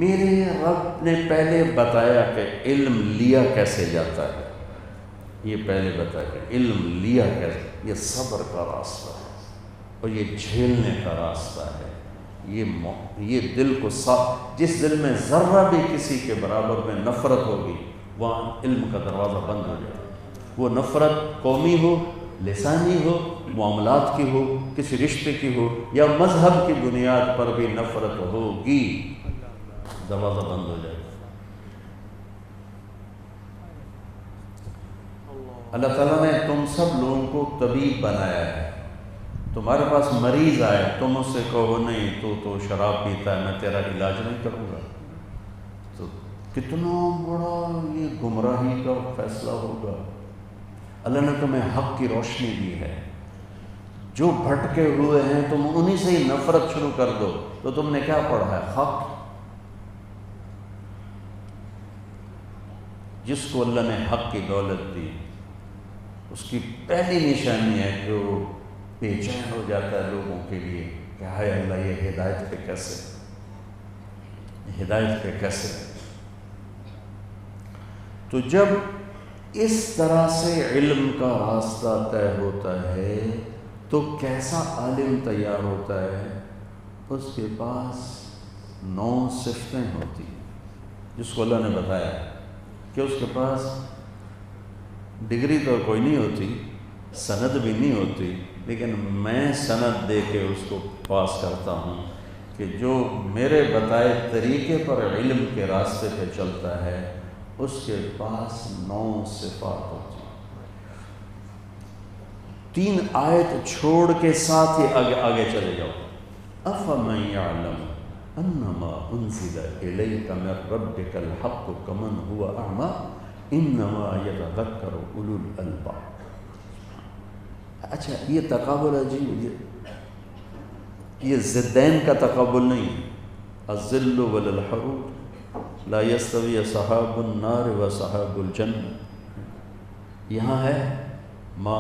میرے رب نے پہلے بتایا کہ علم لیا کیسے جاتا ہے، یہ پہلے بتایا کہ علم لیا کیسے، یہ صبر کا راستہ ہے اور یہ جھیلنے کا راستہ ہے، یہ دل کو صاف، جس دل میں ذرہ بھی کسی کے برابر میں نفرت ہوگی وہاں علم کا دروازہ بند ہو جائے، وہ نفرت قومی ہو، لسانی ہو، معاملات کی ہو، کسی رشتے کی ہو، یا مذہب کی بنیاد پر بھی نفرت ہوگی، دروازہ بند ہو جائے۔ اللہ تعالیٰ نے تم سب لوگوں کو طبیب بنایا ہے، تمہارے پاس مریض آئے، تم اس سے کہو نہیں تو شراب پیتا ہے، میں تیرا علاج نہیں کروں گا، تو کتنا بڑا یہ گمراہی کا فیصلہ ہوگا۔ اللہ نے تمہیں حق کی روشنی دی ہے، جو بھٹکے ہوئے ہیں تم انہی سے ہی نفرت شروع کر دو، تو تم نے کیا پڑھا ہے؟ حق۔ جس کو اللہ نے حق کی دولت دی، اس کی پہلی نشانی ہے کہ وہ بے چین ہو جاتا ہے لوگوں کے لیے کہ ہائے اللہ، یہ ہدایت پہ کیسے، ہدایت پہ کیسے۔ تو جب اس طرح سے علم کا راستہ طے ہوتا ہے تو کیسا عالم تیار ہوتا ہے؟ اس کے پاس 9 صفتیں ہوتی ہیں، جس کو اللہ نے بتایا کہ اس کے پاس ڈگری تو کوئی نہیں ہوتی، سند بھی نہیں ہوتی، لیکن میں سند دے کے اس کو پاس کرتا ہوں کہ جو میرے بتائے طریقے پر علم کے راستے پہ چلتا ہے اس کے پاس 9 صفات ہوتی ہیں۔ 3 آیت چھوڑ کے ساتھ ہی آگے چلے جاؤ۔ أَفَمَنْ يَعْلَمُ أَنَّمَا أُنزِلَ إِلَيْكَ مِنْ رَبِّكَ الْحَقُّ كَمَنْ هُوَ أَعْمَى إِنَّمَا يَتَذَكَّرُ أُولُو الْأَلْبَابِ۔ اچھا، یہ تقابل عجیب، یہ ضدین کا تقابل نہیں، الظل والحرور، لا يستوي صحاب النار و صحاب الجنہ۔ یہاں ہے ما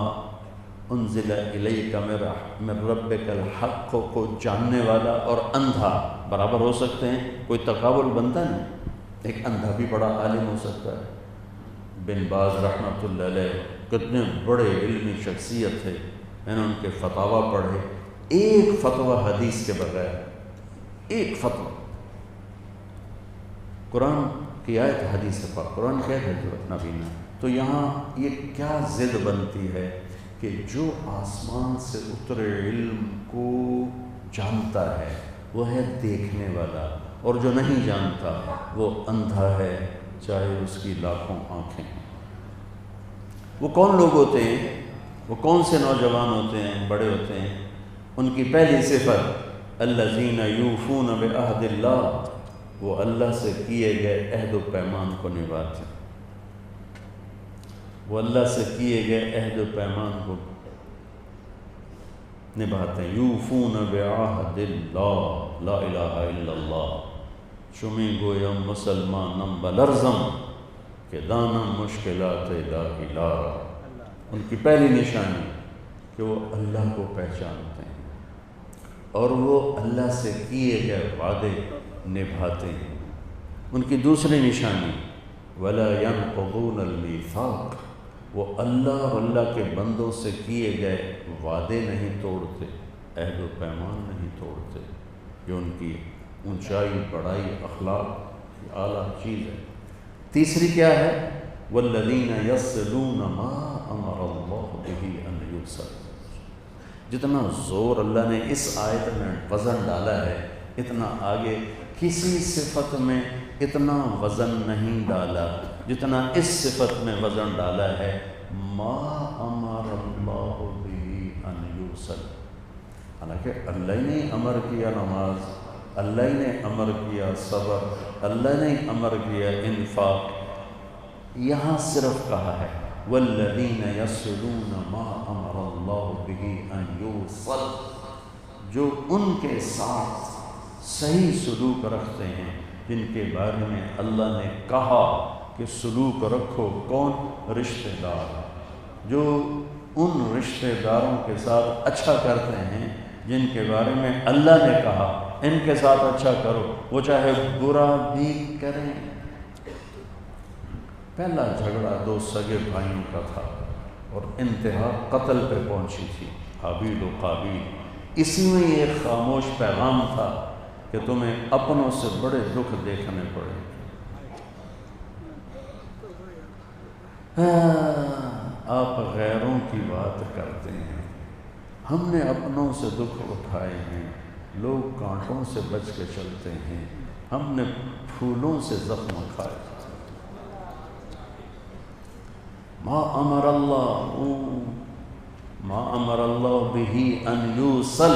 انزل الیک من ربک الحق کو جاننے والا اور اندھا برابر ہو سکتے ہیں، کوئی تقابل بنتا نہیں۔ ایک اندھا بھی بڑا عالم ہو سکتا ہے۔ بن باز رحمۃ اللہ علیہ کتنے بڑے علمی شخصیت تھے، میں نے ان کے فتاویٰ پڑھے، ایک فتویٰ حدیث کے بغیر، ایک فتویٰ، قرآن کی آیت حدیث پاک، قرآن کی آیت نبینا۔ تو یہاں یہ کیا ضد بنتی ہے کہ جو آسمان سے اترے علم کو جانتا ہے وہ ہے دیکھنے والا، اور جو نہیں جانتا وہ اندھا ہے، چاہے اس کی لاکھوں آنکھیں ہیں۔ وہ کون لوگ ہوتے ہیں؟ وہ کون سے نوجوان ہوتے ہیں، بڑے ہوتے ہیں؟ ان کی پہلی صفت الذین یوفون بعہد اللہ، وہ اللہ سے کیے گئے عہد و پیمان کو نبھاتے ہیں، وہ اللہ سے کیے گئے عہد و پیمان کو نبھاتے ہیں۔ یوفون بعہد اللہ، لا الہ الا اللہ، شمی گویم مسلمانم بلرزم کہ دانم مشکلات الہی لارا۔ ان کی پہلی نشانی کہ وہ اللہ کو پہچانتے ہیں اور وہ اللہ سے کیے گئے وعدے نبھاتے ہیں۔ ان کی دوسری نشانی وَلَا يَنْقُضُونَ الْمِيثَاقَ، وہ اللہ اور اللہ کے بندوں سے کیے گئے وعدے نہیں توڑتے، عہد و پیمان نہیں توڑتے۔ یہ ان کی اونچائی، بڑائی، اخلاق کی اعلیٰ چیز ہے۔ تیسری کیا ہے؟ وَالَّذِينَ يَصِلُونَ مَا أَمَرَ اللَّهُ بِهِ أَنْ يُوصَلَ۔ جتنا زور اللہ نے اس آیت میں وزن ڈالا ہے، اتنا آگے کسی صفت میں اتنا وزن نہیں ڈالا جتنا اس صفت میں وزن ڈالا ہے، ما امر اللہ بہ ان یوصل۔ حالانکہ اللہ نے امر کیا نماز، اللہ نے امر کیا صبر، اللہ نے امر کیا انفاق، یہاں صرف کہا ہے والذین یصلون ما امر اللہ بہ ان یوصل، جو ان کے ساتھ صحیح سلوک رکھتے ہیں، جن کے بارے میں اللہ نے کہا کہ سلوک رکھو۔ کون؟ رشتہ دار، جو ان رشتہ داروں کے ساتھ اچھا کرتے ہیں جن کے بارے میں اللہ نے کہا ان کے ساتھ اچھا کرو، وہ چاہے برا بھی کریں۔ پہلا جھگڑا دو سگے بھائیوں کا تھا اور انتہا قتل پہ پہنچی تھی، حابیل و قابیل۔ اسی میں یہ خاموش پیغام تھا کہ تمہیں اپنوں سے بڑے دکھ دیکھنے پڑے۔ آپ غیروں کی بات کرتے ہیں، ہم نے اپنوں سے دکھ اٹھائے ہیں۔ لوگ کانٹوں سے بچ کے چلتے ہیں، ہم نے پھولوں سے زخم کھائے۔ ما امر اللہ بہ ان یوصل،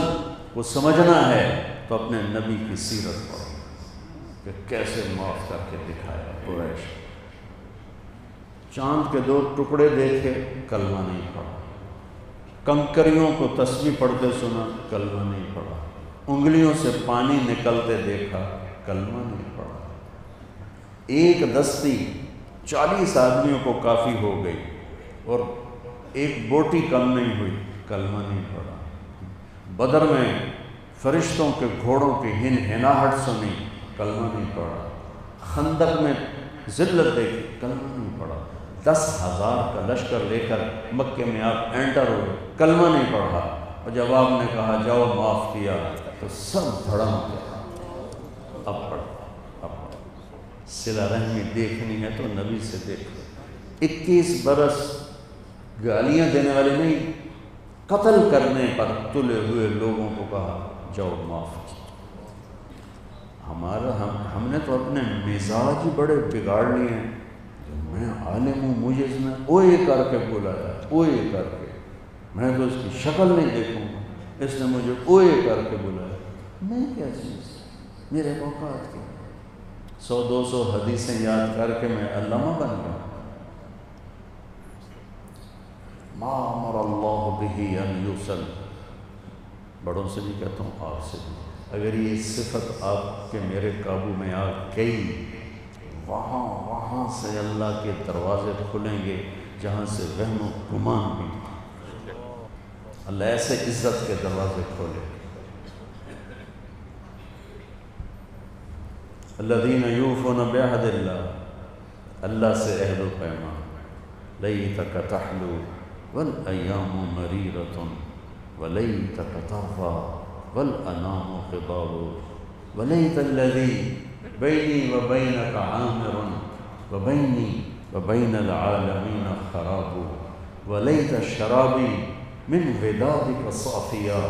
وہ سمجھنا ہے تو اپنے نبی کی سیرت پڑھو کہ کیسے معاف کر کے دکھایا۔ قریش چاند کے 2 ٹکڑے دیکھے، کلمہ نہیں پڑھا۔ کنکریوں کو تسبیح پڑھتے سنا، کلمہ نہیں پڑھا۔ انگلیوں سے پانی نکلتے دیکھا، کلمہ نہیں پڑھا۔ ایک دستی 40 آدمیوں کو کافی ہو گئی اور ایک بوٹی کم نہیں ہوئی، کلمہ نہیں پڑھا۔ بدر میں فرشتوں کے گھوڑوں کی ہنہناہٹ سنی، کلمہ نہیں پڑھا۔ خندق میں ذلت دیکھی، کلمہ نہیں پڑھا۔ 10,000 کا لشکر لے کر مکے میں آپ انٹر ہوئے، کلمہ نہیں پڑھا۔ اور جب آپ نے کہا جاؤ معاف کیا تو سب دھڑم گیا۔ اب پڑھا، صلہ رحمی دیکھنی ہے تو نبی سے دیکھو۔ 21 برس گالیاں دینے والے نہیں، قتل کرنے پر تلے ہوئے لوگوں کو کہا جاؤ معاف کیا۔ ہم نے تو اپنے مزاج ہی بڑے بگاڑ لیے ہیں۔ میں عالم ہوں، مجھے اس نے اوئے کر کے بلایا، اوئے کر کے، میں تو اس کی شکل نہیں دیکھوں گا، اس نے مجھے اوئے کر کے بلایا۔ میں کیا چیز، میرے اوقات کے 100-200 حدیثیں یاد کر کے میں علامہ بن گیا۔ ما امر اللہ بہ ان یوصل، بڑوں سے بھی کہتا ہوں، آپ سے بھی، اگر یہ صفت آپ کے میرے قابو میں آ گئی، وہاں سے اللہ کے دروازے کھلیں گے جہاں سے وہم و گمان بھی۔ اللہ ایسے عزت کے دروازے کھولے۔ الذین یوفون بعہد اللہ، اللہ سے عہد و پیمان۔ لیتک تحلو والایام مریرۃ ولیتک ترضی والانام خضاب ولیت الذی بینی وبینک عامر وبینی وبین العالمین خراب ولیت شرابی من ودادک صافیا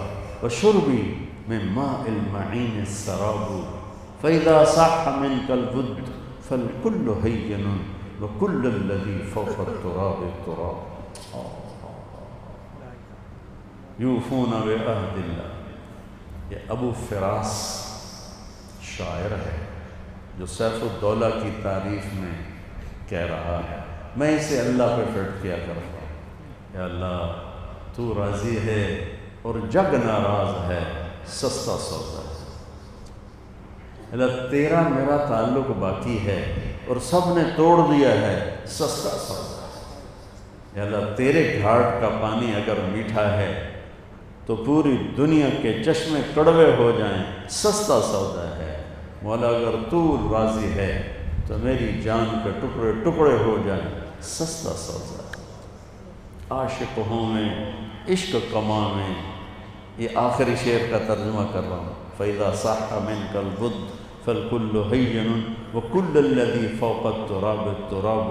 وشربی من ماء المعین السراب فإذا صح منك الود فالكل هين وكل الذي فوق التراب التراب۔ یوفون بعہد اللہ، یہ ابو فراس شاعر ہے جو سیف الدولہ کی تعریف میں کہہ رہا ہے، میں اسے اللہ پہ فٹ کیا کرتا ہوں، یا اللہ تو راضی ہے اور جگ ناراض ہے، سستا سودا ہے۔ اللہ تیرا میرا تعلق باقی ہے اور سب نے توڑ دیا ہے، سستا سودا ہے۔ یا اللہ تیرے گھاٹ کا پانی اگر میٹھا ہے تو پوری دنیا کے چشمے کڑوے ہو جائیں، سستا سودا ہے۔ مولا اگر تو راضی ہے تو میری جان کے ٹکڑے ٹکڑے ہو جائیں، سستا سودا ہے۔ عاشق ہوں میں عشق کما میں، یہ آخری شعر کا ترجمہ کر رہا ہوں۔ فَإِذَا صَحَّ مِنْكَ الْبُدْ فَالْكُلُّ هَيِّنٌ وَكُلُّ الَّذِي فَوْقَ التُّرَابِ التُّرَابُ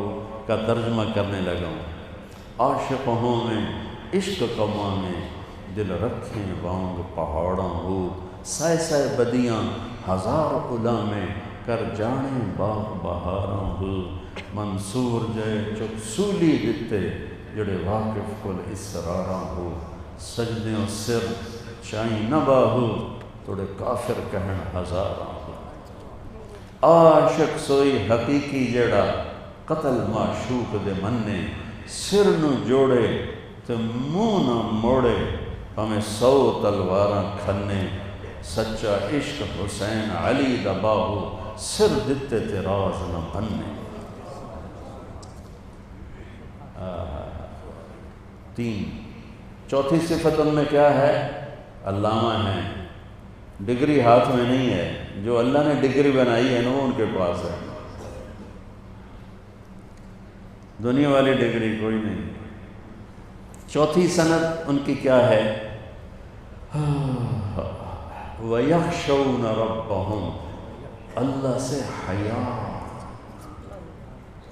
کا ترجمہ کرنے لگا ہوں۔ عاشق ہوں میں عشق کما میں، دل رکھیں بانگ پہاڑاں ہو، سائے سائے بدیاں ہزار الا میں، کر جانے باغ بہاراں ہو، منصور جے چک سولی دتے جڑے واقف کل اسراراں ہو، سجدیوں سر چائیں نہ باہو توڑے کافر کہن ہزاراں ہو۔ عاشق سوئی حقیقی جڑا قتل معشوق دے مننے، سر نو جوڑے تے منہ نہ موڑے ہمیں 100 تلواراں کھنے، سچا عشق حسین علی دا باہو، سر دتے تے راز نہ بننے۔ 3 چوتھی صفت ان میں کیا ہے؟ علامہ ہیں، ڈگری ہاتھ میں نہیں ہے، جو اللہ نے ڈگری بنائی ہے نا وہ ان کے پاس ہے، دنیا والی ڈگری کوئی نہیں۔ چوتھی سند ان کی کیا ہے؟ وَيَخْشَوْنَ رَبَّهُمْ، اللہ سے حیا۔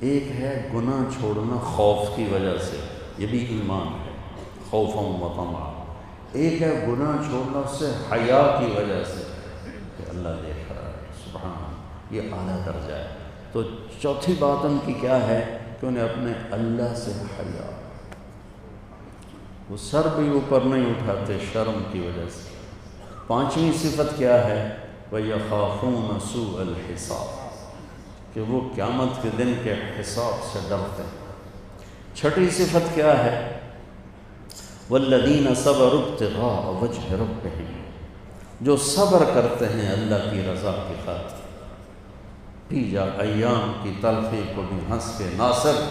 ایک ہے گناہ چھوڑنا خوف کی وجہ سے، یہ بھی ایمان ہے، خوفاً و طمعاً۔ ایک ہے گناہ چھوڑنا سے حیا کی وجہ سے کہ اللہ دیکھ رہا ہے، سبحان، یہ اعلیٰ درجہ ہے۔ تو چوتھی بات ان کی کیا ہے کہ انہیں اپنے اللہ سے حیا، وہ سر بھی اوپر نہیں اٹھاتے شرم کی وجہ سے۔ پانچویں صفت کیا ہے؟ وَيَخَافُونَ سُوءَ الْحِسَابِ، کہ وہ قیامت کے دن کے حساب سے ڈرتے ہیں۔ چھٹی صفت کیا ہے؟ وَالَّذِينَ صَبَرُوا ابْتِغَاءَ وَجْهِ رَبِّهِمْ، جو صبر کرتے ہیں اللہ کی رضا کی خاطر، پی جا ایام کی تلخی کو بھی ہنس کے ناصر،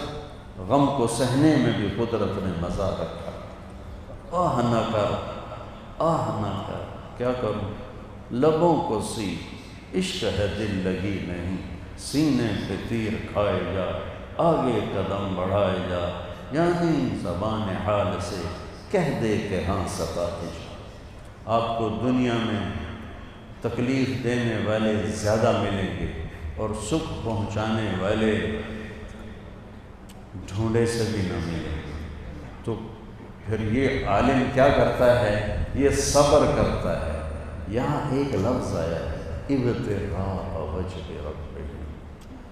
غم کو سہنے میں بھی قدرت نے مزہ رکھا۔ آہ نہ کر، آہ نہ کر، کیا کروں؟ لبوں کو سی، عشق ہے دل لگی نہیں، سینے پہ تیر کھائے جا، آگے قدم بڑھائے جا، یعنی زبان حال سے کہہ دے کہ ہاں ستاتے جا۔ آپ کو دنیا میں تکلیف دینے والے زیادہ ملیں گے اور سکھ پہنچانے والے ڈھونڈے سے بھی نہ ملیں گے۔ تو پھر یہ عالم کیا کرتا ہے؟ یہ صبر کرتا ہے۔ یہاں ایک لفظ آیا ہے، ابتغاء وجہ ربہ،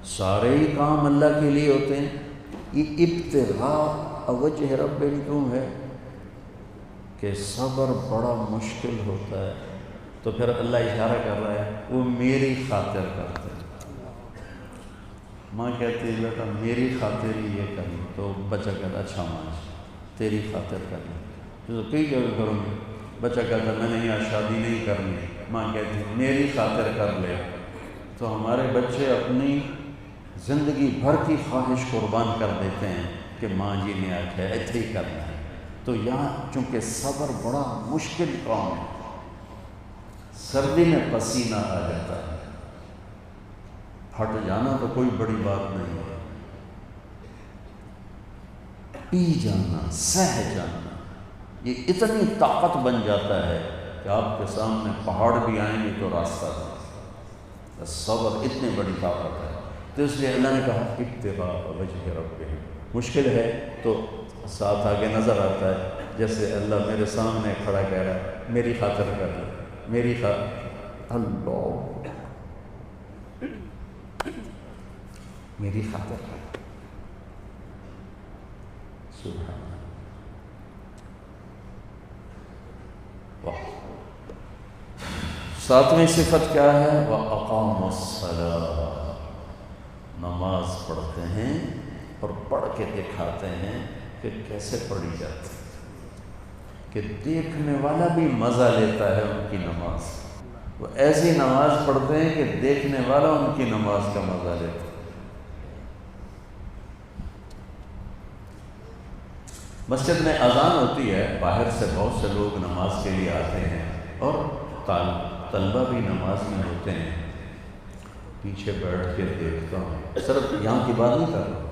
سارے ہی کام اللہ کے لیے ہوتے ہیں، یہ ابتغاء وجہ ربہ کیوں ہے؟ کہ صبر بڑا مشکل ہوتا ہے، تو پھر اللہ اشارہ کر رہا ہے وہ میری خاطر کرتے ہیں۔ ماں کہتی ہے بیٹا میری خاطر ہی یہ کریں، تو بچہ کہتا اچھا ماں تیری خاطر کریں، تو کئی جگہ کروں گی۔ بچہ کہتا میں نے یہاں شادی نہیں کرنی، ماں کہتی میری خاطر کر لے۔ تو ہمارے بچے اپنی زندگی بھر کی خواہش قربان کر دیتے ہیں کہ ماں جی نے آج ہے ایتھے ہی کرنا ہے۔ تو یہاں چونکہ صبر بڑا مشکل کام ہے، سردی میں پسینہ آ جاتا ہے، پھٹ جانا تو کوئی بڑی بات نہیں ہے، پی جانا، سہ جانا، یہ اتنی طاقت بن جاتا ہے کہ آپ کے سامنے پہاڑ بھی آئیں گے تو راستہ نہیں۔ صبر اتنی بڑی طاقت ہے، تو اس لیے اللہ نے کہا ابتغاء وجہ ربہ، مشکل ہے تو ساتھ آگے نظر آتا ہے، جیسے اللہ میرے سامنے کھڑا کہہ رہا ہے میری خاطر کر لے، میری خاطر، اللہ میری خاطر کر، سبحان اللہ۔ ساتویں صفت کیا ہے؟ وَأَقَامُوا الصَّلَاةَ، نماز پڑھتے ہیں اور پڑھ کے دکھاتے ہیں کہ کیسے پڑھی جاتی ہے، کہ دیکھنے والا بھی مزہ لیتا ہے ان کی نماز۔ وہ ایسی نماز پڑھتے ہیں کہ دیکھنے والا ان کی نماز کا مزہ لیتا ہے۔ مسجد میں اذان ہوتی ہے، باہر سے بہت سے لوگ نماز کے لیے آتے ہیں اور طلبہ بھی نماز میں ہوتے ہیں، پیچھے بیٹھ کے دیکھتا ہوں، صرف یہاں کی بات نہیں کر رہا ہوں،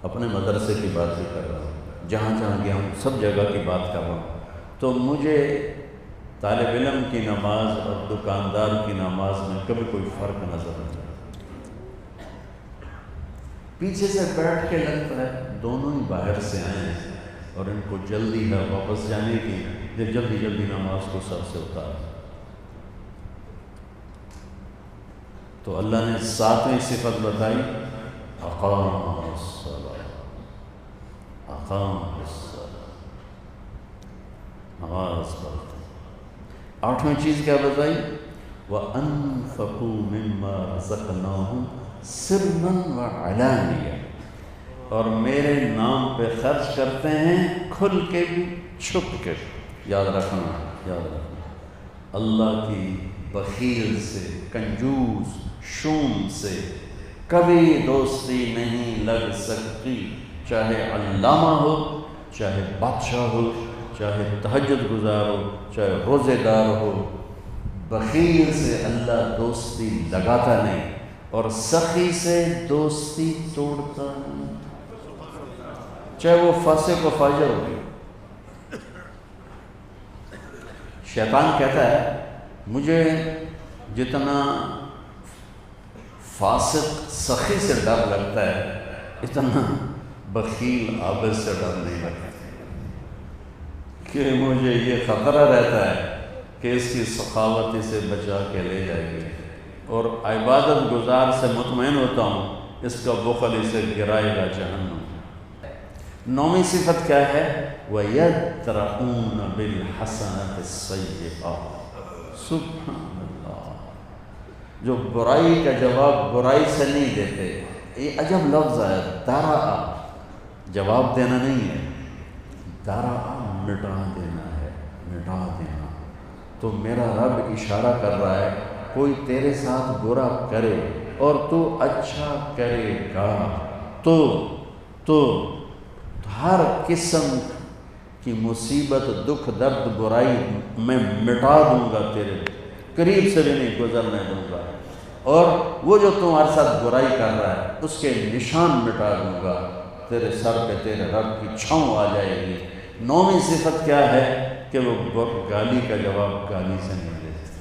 اپنے مدرسے کی بات بھی کر رہا ہوں، جہاں جہاں گیا ہوں سب جگہ کی بات کر رہا ہوں، تو مجھے طالب علم کی نماز اور دکاندار کی نماز میں کبھی کوئی فرق نظر نہیں آتا۔ پیچھے سے بیٹھ کے لگتا ہے دونوں ہی باہر سے آئے ہیں اور ان کو جلدی ہے واپس جانے کی، یہ جلدی جلدی نماز کو سر سے اتارا۔ تو اللہ نے ساتویں صفت بتائی، اقام الصلاۃ، اقام الصلاۃ، نماز پڑھتے۔ آٹھویں چیز کیا بتائی؟ وَأَنفَقُوا مِمَّا رَزَقْنَاهُمْ سِرًّا وَعَلَانِيَةً، اور میرے نام پہ خرچ کرتے ہیں کھل کے بھی چھپ کے۔ یاد رکھنا، یاد رکھنا، اللہ کی بخیل سے، کنجوس شوم سے کبھی دوستی نہیں لگ سکتی، چاہے علامہ ہو، چاہے بادشاہ ہو، چاہے تہجد گزار ہو، چاہے روزے دار ہو، بخیل سے اللہ دوستی لگاتا نہیں اور سخی سے دوستی توڑتا نہیں، چاہے وہ فاسق و فاجر ہو۔ شیطان کہتا ہے مجھے جتنا فاسق سخی سے ڈر لگتا ہے اتنا بخیل عابد سے ڈر نہیں لگتا، کہ مجھے یہ خطرہ رہتا ہے کہ اس کی سخاوت اسے بچا کے لے جائے گی، اور عبادت گزار سے مطمئن ہوتا ہوں اس کا بخل اسے گرائے گا جہنم۔ نویں صفت کیا ہے؟ وَيَدْرَؤُونَ بِالْحَسَنَةِ السَّيِّئَةِ۔ سبحان اللہ، جو برائی کا جواب برائی سے نہیں دیتے۔ یہ عجب لفظ ہے، درأ، جواب دینا نہیں ہے، درأ مٹا دینا ہے، مٹا دینا۔ تو میرا رب اشارہ کر رہا ہے کوئی تیرے ساتھ برا کرے اور تو اچھا کرے گا تو ہر قسم کی مصیبت، دکھ، درد، برائی میں مٹا دوں گا، تیرے قریب سے بھی نہیں گزرنے دوں گا، اور وہ جو تمہارے ساتھ برائی کر رہا ہے اس کے نشان مٹا دوں گا، تیرے سر پہ تیرے رب کی چھاؤں آ جائے گی۔ نویں صفت کیا ہے؟ کہ وہ گالی کا جواب گالی سے نہیں دیتے،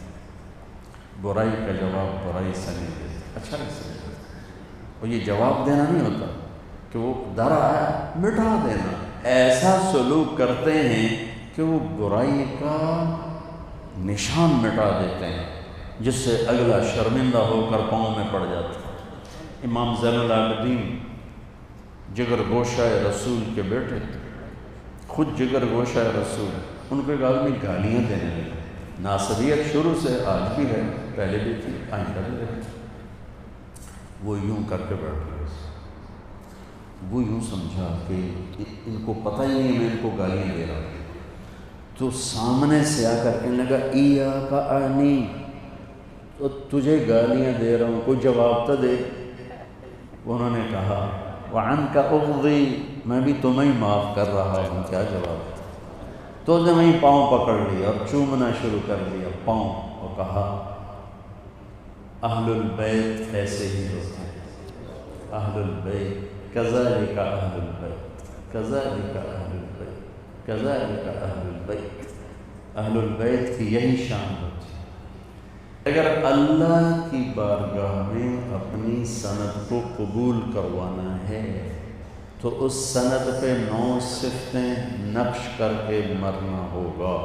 برائی کا جواب برائی سے نہیں دیتے، اچھا سے دیتے۔ اور یہ جواب دینا نہیں ہوتا کہ وہ درا ہے مٹا دینا، ایسا سلوک کرتے ہیں کہ وہ برائی کا نشان مٹا دیتے ہیں جس سے اگلا شرمندہ ہو کر پاؤں میں پڑ جاتا ہے۔ امام زین العابدین جگر گوشہ رسول کے بیٹے، خود جگر گوشہ رسول، ان کو ایک آدمی گالیاں دینے لگے۔ ناصریت شروع سے آج بھی ہے، پہلے بھی تھی، آئندہ بھی رہے۔ وہ یوں کر کے بیٹھ گئے، وہ یوں سمجھا کہ ان کو پتہ ہی نہیں میں ان کو گالیاں دے رہا ہوں، تو سامنے سے آ کر کہنے لگا ایاک انی، تو تجھے گالیاں دے رہا ہوں، کوئی جواب تو دے۔ انہوں نے کہا وعنک اغضی، میں بھی تمہیں معاف کر رہا ہوں، کیا جواب؟ تو نے وہیں پاؤں پکڑ لیا اور چومنا شروع کر دیا پاؤں، اور کہا اہل البیت ایسے ہی ہوتے ہیں، اہل البیت کذالک اہل البیت، کذالک اہل البیت، کذالک اہل البیت۔ اہل البیت کی یہی شان ہوتی ہے۔ اگر اللہ کی بارگاہ میں اپنی سند کو قبول کروانا ہے تو اس سند پہ 9 صفتیں نقش کر کے مرنا ہوگا۔